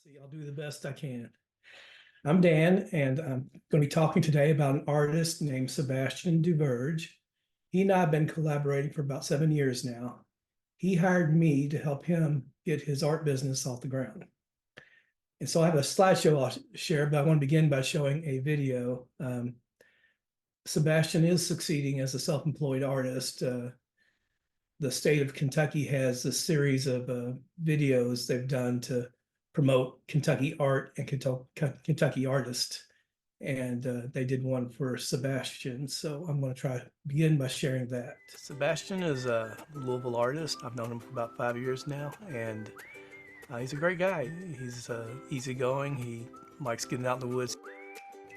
See, I'll do the best I can. I'm Dan, and I'm going to be talking today about an artist named Sebastian Duverge. He and I have been collaborating for about 7 years now. He hired me to help him get his art business off the ground. And so I have a slideshow I'll share, but I want to begin by showing a video. Sebastian is succeeding as a self-employed artist. The state of Kentucky has a series of videos they've done to promote Kentucky art and Kentucky artists. And they did one for Sebastian. So I'm going to try to begin by sharing that. Sebastian is a Louisville artist. I've known him for about 5 years now, and he's a great guy. He's easygoing. He likes getting out in the woods.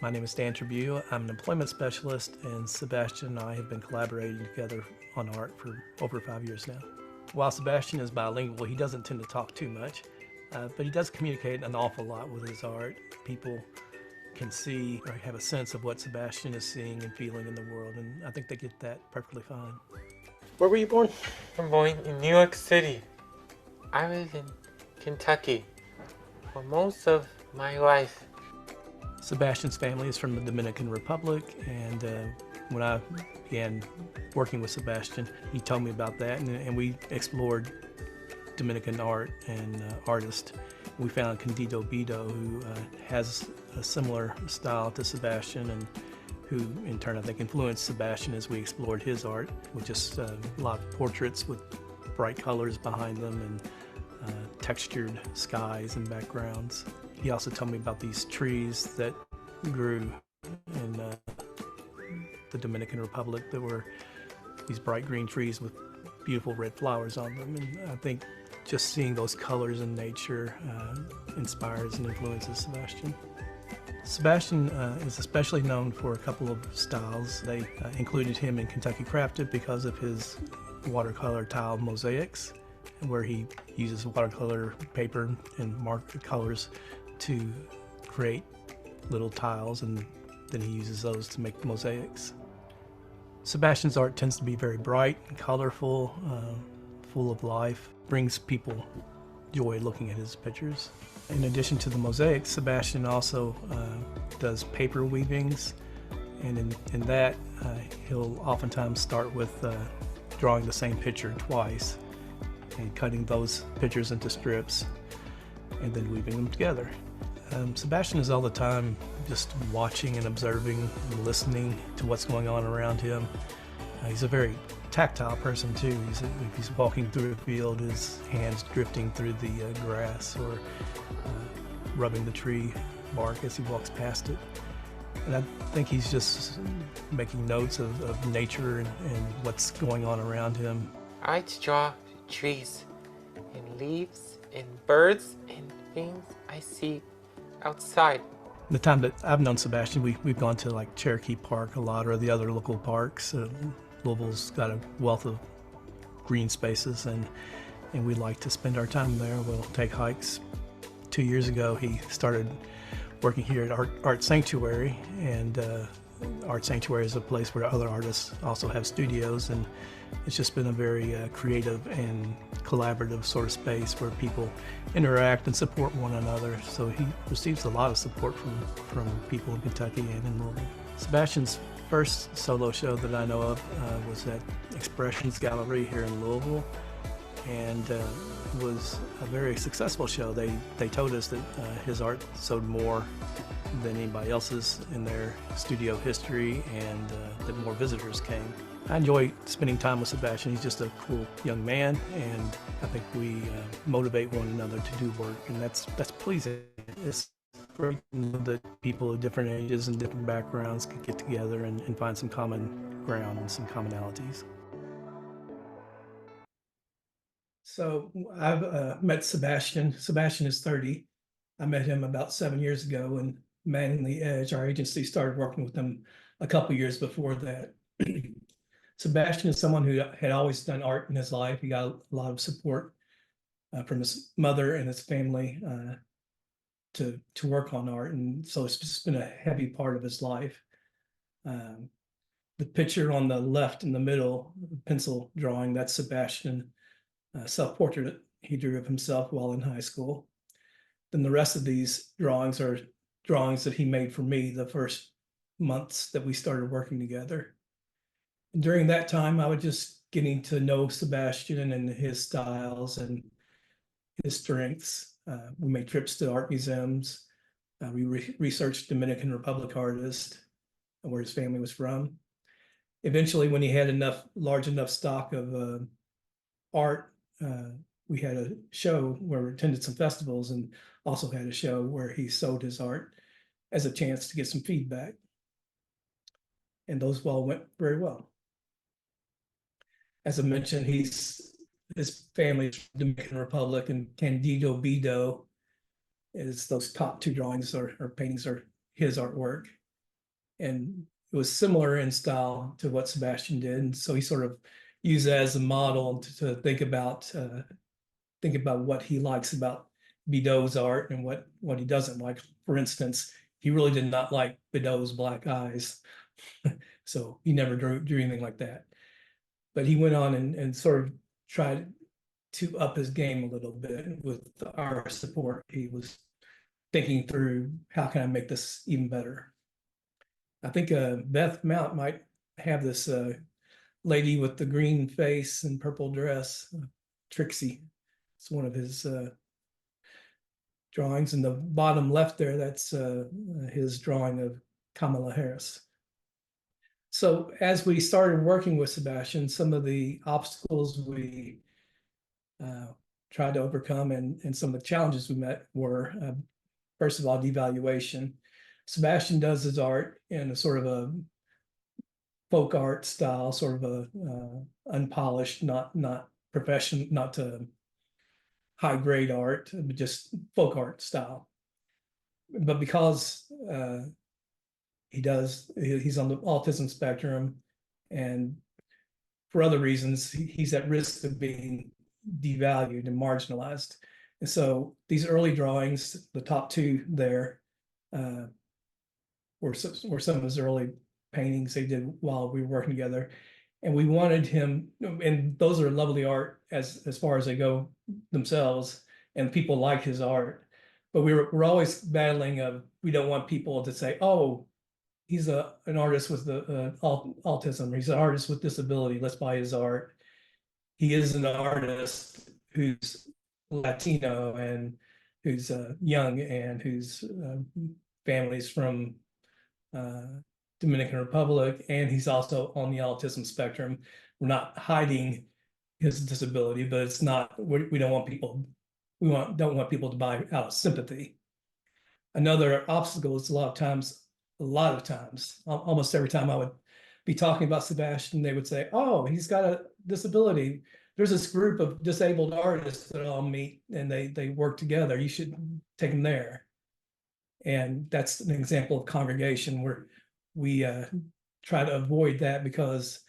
My name is DanTrabue. I'm an employment specialist, and Sebastian and I have been collaborating together on art for over 5 years now. While Sebastian is bilingual, he doesn't tend to talk too much, but he does communicate an awful lot with his art. People can see or have a sense of what Sebastian is seeing and feeling in the world, and I think they get that perfectly fine. Where were you born? I'm born in New York City. I lived in Kentucky for most of my life. Sebastian's family is from the Dominican Republic, and when I began working with Sebastian, he told me about that, and we explored Dominican art and artists. We found Candido Bido, who has a similar style to Sebastian, and who in turn I think influenced Sebastian as we explored his art, with just a lot of portraits with bright colors behind them and textured skies and backgrounds. He also told me about these trees that grew in the Dominican Republic that were these bright green trees with beautiful red flowers on them. And I think just seeing those colors in nature inspires and influences Sebastian. Sebastian is especially known for a couple of styles. They included him in Kentucky Crafted because of his watercolor tile mosaics, where he uses watercolor paper and marker colors to create little tiles, and then he uses those to make mosaics. Sebastian's art tends to be very bright and colorful, full of life, brings people joy looking at his pictures. In addition to the mosaics, Sebastian also does paper weavings, and in that he'll oftentimes start with drawing the same picture twice and cutting those pictures into strips and then weaving them together. Sebastian is all the time just watching and observing and listening to what's going on around him. He's a very tactile person too. If he's walking through a field, his hands drifting through the grass, or rubbing the tree bark as he walks past it. And I think he's just making notes of nature and what's going on around him. I like to draw trees and leaves and birds and things I see outside. The time that I've known Sebastian, we've gone to like Cherokee Park a lot, or the other local parks. Louisville's got a wealth of green spaces, and we like to spend our time there. We'll take hikes. 2 years ago, he started working here at Art Sanctuary, and Art Sanctuary is a place where other artists also have studios, and it's just been a very creative and collaborative sort of space where people interact and support one another. So he receives a lot of support from people in Kentucky and in Louisville. Sebastian's first solo show that I know of was at Expressions Gallery here in Louisville, and was a very successful show. They told us that his art sold more than anybody else's in their studio history, and that more visitors came. I enjoy spending time with Sebastian. He's just a cool young man, and I think we motivate one another to do work, and that's pleasing. It's great that people of different ages and different backgrounds can get together and find some common ground and some commonalities. So I've met Sebastian. Sebastian is 30. I met him about 7 years ago, and Manning the Edge, our agency, started working with him a couple years before that. Sebastian is someone who had always done art in his life. He got a lot of support from his mother and his family to work on art, and so it's just been a heavy part of his life. The picture on the left in the middle, pencil drawing, that's Sebastian, self-portrait he drew of himself while in high school. then the rest of these drawings are drawings that he made for me the first months that we started working together. And during that time, I was just getting to know Sebastian and his styles and his strengths. We made trips to art museums. We researched Dominican Republic artists, where his family was from. Eventually, when he had large enough stock of art, we had a show where we attended some festivals and also had a show where he sold his art as a chance to get some feedback. And those all went very well. As I mentioned, his family is from Dominican Republic, and Candido Bido is those top two drawings or paintings are his artwork. And it was similar in style to what Sebastian did. And so he sort of used that as a model to think about what he likes about Bido's art and what he doesn't like. For instance, he really did not like Bido's black eyes. So he never drew anything like that. But he went on and sort of tried to up his game a little bit with our support. He was thinking through, how can I make this even better? I think Beth Mount might have this lady with the green face and purple dress, Trixie. It's one of his drawings. In the bottom left there, that's his drawing of Kamala Harris. So as we started working with Sebastian, some of the obstacles we tried to overcome and some of the challenges we met were, first of all, devaluation. Sebastian does his art in a sort of a folk art style, sort of a unpolished, not professional, not high grade art, but just folk art style. But because he's on the autism spectrum, and for other reasons, he's at risk of being devalued and marginalized. And so these early drawings, the top two there, were some of his early paintings they did while we were working together. And we wanted him, and those are lovely art as far as they go themselves, and people like his art. But we're always battling of, we don't want people to say, oh, he's an artist with autism, he's an artist with disability, let's buy his art. He is an artist who's Latino and who's young and whose family's from Dominican Republic, and he's also on the autism spectrum. We're not hiding his disability, but it's not, we don't want people, don't want people to buy out of sympathy. Another obstacle is a lot of times, almost every time I would be talking about Sebastian, they would say, oh, he's got a disability. There's this group of disabled artists that I'll meet, and they work together. You should take them there. And that's an example of congregation where we try to avoid that, because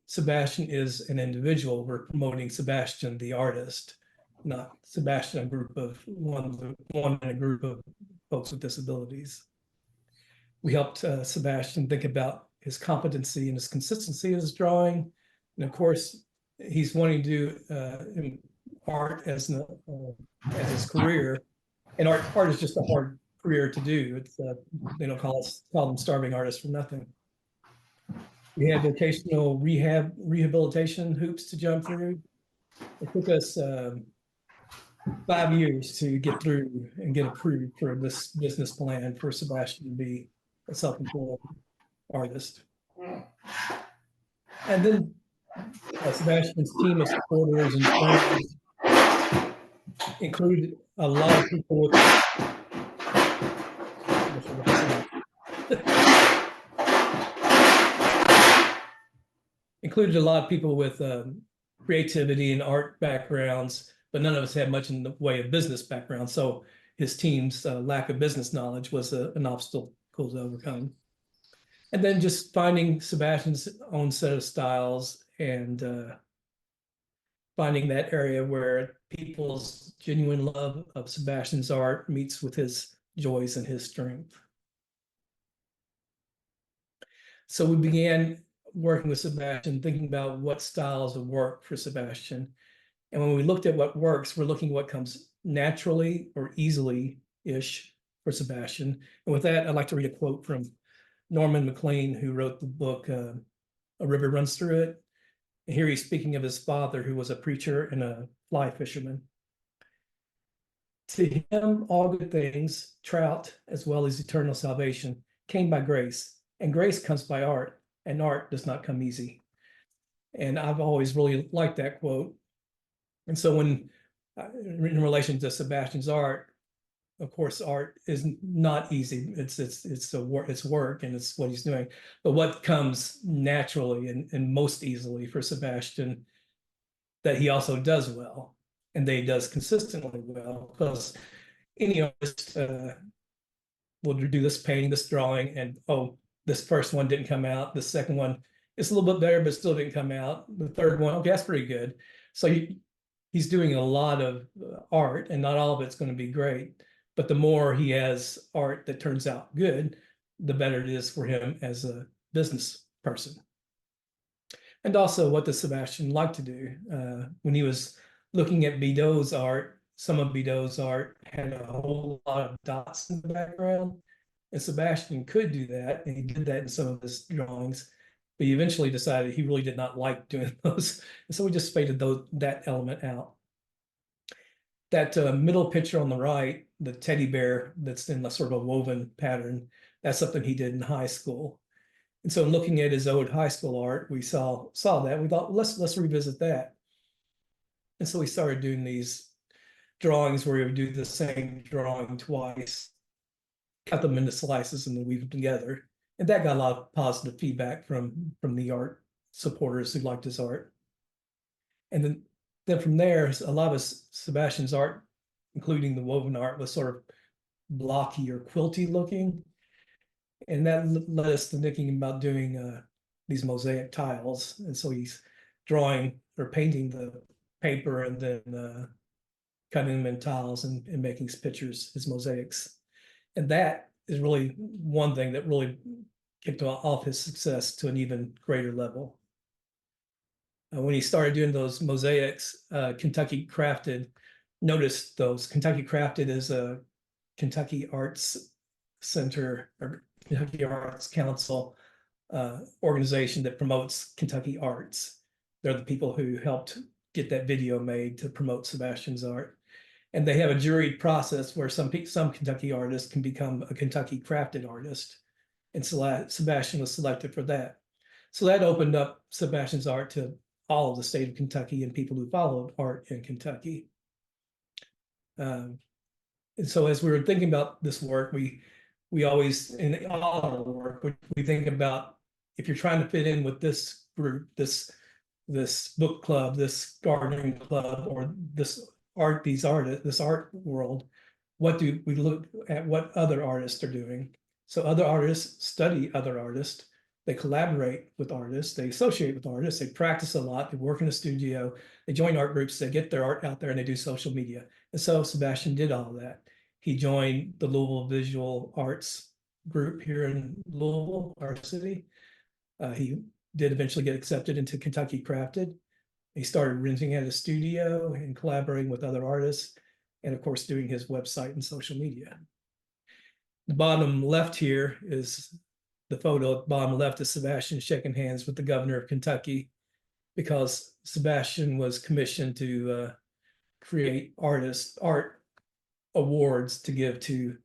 Sebastian is an individual. We're promoting Sebastian, the artist, not Sebastian, a group of one in a group of folks with disabilities. We helped Sebastian think about his competency and his consistency of his drawing. And of course, he's wanting to do art as his career. And art is just a hard career to do. It's they don't call them starving artists for nothing. We had vocational rehabilitation hoops to jump through. It took us 5 years to get through and get approved for this business plan for Sebastian to be a self-employed artist. And then Sebastian's team of supporters and friends included a lot of people with creativity and art backgrounds, but none of us had much in the way of business background. So his team's lack of business knowledge was an obstacle to overcome. And then just finding Sebastian's own set of styles and finding that area where people's genuine love of Sebastian's art meets with his joys and his strength. So we began working with Sebastian, thinking about what styles would work for Sebastian. And when we looked at what works, we're looking at what comes naturally or easily ish for Sebastian. And with that, I'd like to read a quote from Norman MacLean, who wrote the book A River Runs Through It. And here he's speaking of his father, who was a preacher and a fly fisherman. To him, all good things, trout as well as eternal salvation, came by grace, and grace comes by art, and art does not come easy. And I've always really liked that quote. And so when in relation to Sebastian's art, of course, art is not easy. It's work and it's what he's doing. But what comes naturally and most easily for Sebastian that he also does well, and that he does consistently well, because any artist will do this painting, this drawing, and oh, this first one didn't come out. The second one is a little bit better, but still didn't come out. The third one, okay, that's pretty good. So he's doing a lot of art, and not all of it's going to be great. But the more he has art that turns out good, the better it is for him as a business person. And also, what does Sebastian like to do? When he was looking at Bidot's art, some of Bidot's art had a whole lot of dots in the background. And Sebastian could do that, and he did that in some of his drawings. But he eventually decided he really did not like doing those. And so we just faded that element out. That middle picture on the right, the teddy bear that's in a sort of a woven pattern, that's something he did in high school. And so looking at his old high school art, we saw that. We thought, let's revisit that. And so we started doing these drawings where we would do the same drawing twice, cut them into slices, and then weave them together. And that got a lot of positive feedback from the art supporters who liked his art. And then from there, a lot of Sebastian's art, including the woven art, was sort of blocky or quilty looking. And that led us to thinking about doing these mosaic tiles. And so he's drawing or painting the paper and then cutting them in tiles and making his pictures, his mosaics. And that is really one thing that really kicked off his success to an even greater level. When he started doing those mosaics, Kentucky Crafted noticed those. Kentucky Crafted is a Kentucky Arts Center or Kentucky Arts Council organization that promotes Kentucky arts. They're the people who helped get that video made to promote Sebastian's art. And they have a juried process where some Kentucky artists can become a Kentucky Crafted artist. And Sebastian was selected for that. So that opened up Sebastian's art to all of the state of Kentucky and people who followed art in Kentucky. And so as we were thinking about this work, we always, in all our work, we think about if you're trying to fit in with this group, this book club, this gardening club, or this art world, what do we look at what other artists are doing? So other artists study other artists. They collaborate with artists, they associate with artists, they practice a lot, they work in a studio, they join art groups, they get their art out there, and they do social media. And so Sebastian did all of that. He joined the Louisville Visual Arts group here in Louisville, our city. He did eventually get accepted into Kentucky Crafted. He started renting at a studio and collaborating with other artists, and of course, doing his website and social media. The bottom left here is the photo at the bottom left is Sebastian shaking hands with the governor of Kentucky, because Sebastian was commissioned to create art awards to give to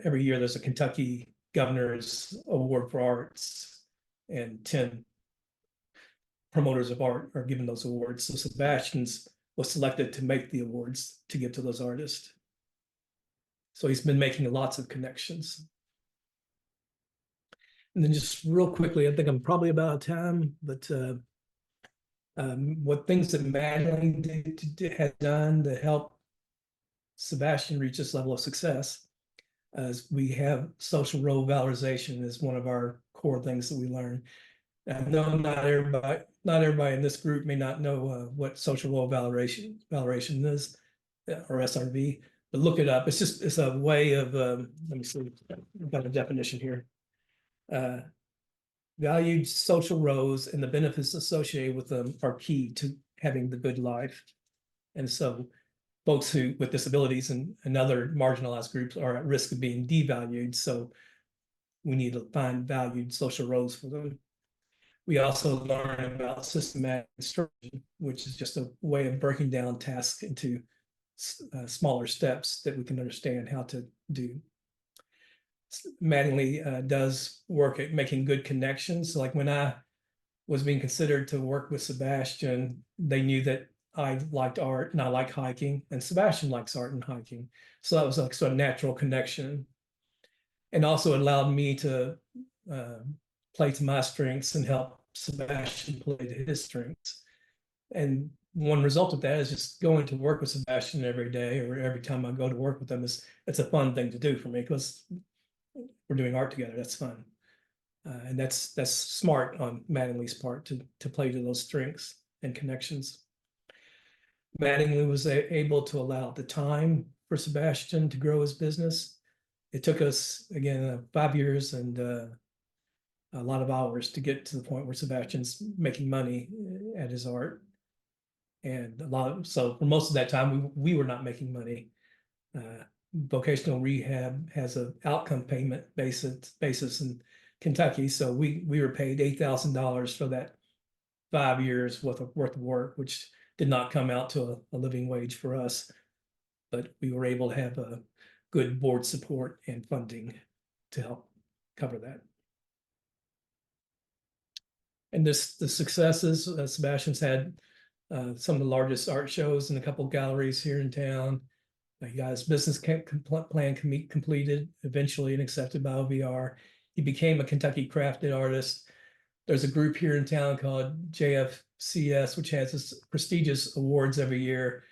every year. There's a Kentucky Governor's Award for Arts, and 10 promoters of art are given those awards. So Sebastian's was selected to make the awards to give to those artists. So he's been making lots of connections. And then just real quickly, I think I'm probably about out of time, but what things that Madeline has done to help Sebastian reach this level of success, as we have social role valorization is one of our core things that we learn. I know not everybody in this group may not know what social role valorization is, or SRV, but look it up. It's a way of let me see, I've got a definition here. Valued social roles and the benefits associated with them are key to having the good life. And so folks who with disabilities and other marginalized groups are at risk of being devalued. So we need to find valued social roles for them. We also learn about systematic instruction, which is just a way of breaking down tasks into smaller steps that we can understand how to do. Mattingly does work at making good connections. Like when I was being considered to work with Sebastian, they knew that I liked art and I like hiking, and Sebastian likes art and hiking. So that was like sort of natural connection. And also it allowed me to play to my strengths and help Sebastian play to his strengths. And one result of that is just going to work with Sebastian every day or every time I go to work with him it's a fun thing to do for me because we're doing art together. That's fun. And that's smart on Mattingly's part to play to those strengths and connections. Mattingly was able to allow the time for Sebastian to grow his business. It took us, again, 5 years and a lot of hours to get to the point where Sebastian's making money at his art. And so for most of that time, we were not making money. Vocational rehab has an outcome payment basis in Kentucky. So we were paid $8,000 for that 5 years worth of work, which did not come out to a living wage for us. But we were able to have a good board support and funding to help cover that. And the successes, Sebastian's had some of the largest art shows in a couple of galleries here in town. He got his business plan completed eventually and accepted by OVR. He became a Kentucky crafted artist. There's a group here in town called JFCS, which has this prestigious awards every year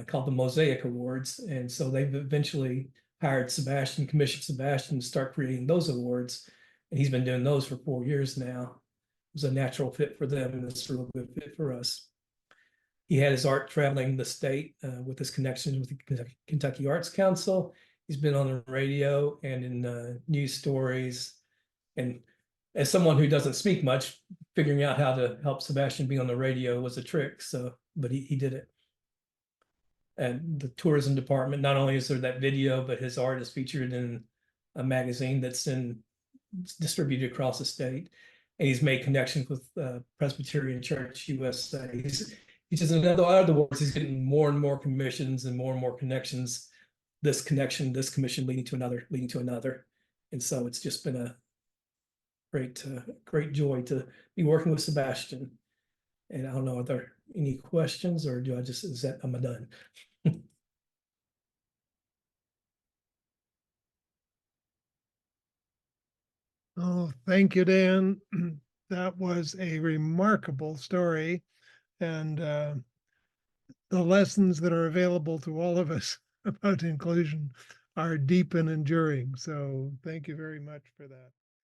called the Mosaic Awards. And so they've eventually hired Sebastian, commissioned Sebastian to start creating those awards. And he's been doing those for 4 years now. It was a natural fit for them, and it's a real good fit for us. He had his art traveling the state with his connections with the Kentucky Arts Council. He's been on the radio and in news stories. And as someone who doesn't speak much, figuring out how to help Sebastian be on the radio was a trick. So, but he did it. And the tourism department, not only is there that video, but his art is featured in a magazine that's distributed across the state. And he's made connections with Presbyterian Church USA. He's just in other words, he's getting more and more commissions and more connections. This commission leading to another. And so it's just been a great joy to be working with Sebastian. And I don't know, are there any questions or am I done? Oh, thank you, Dan. That was a remarkable story. And the lessons that are available to all of us about inclusion are deep and enduring. So thank you very much for that.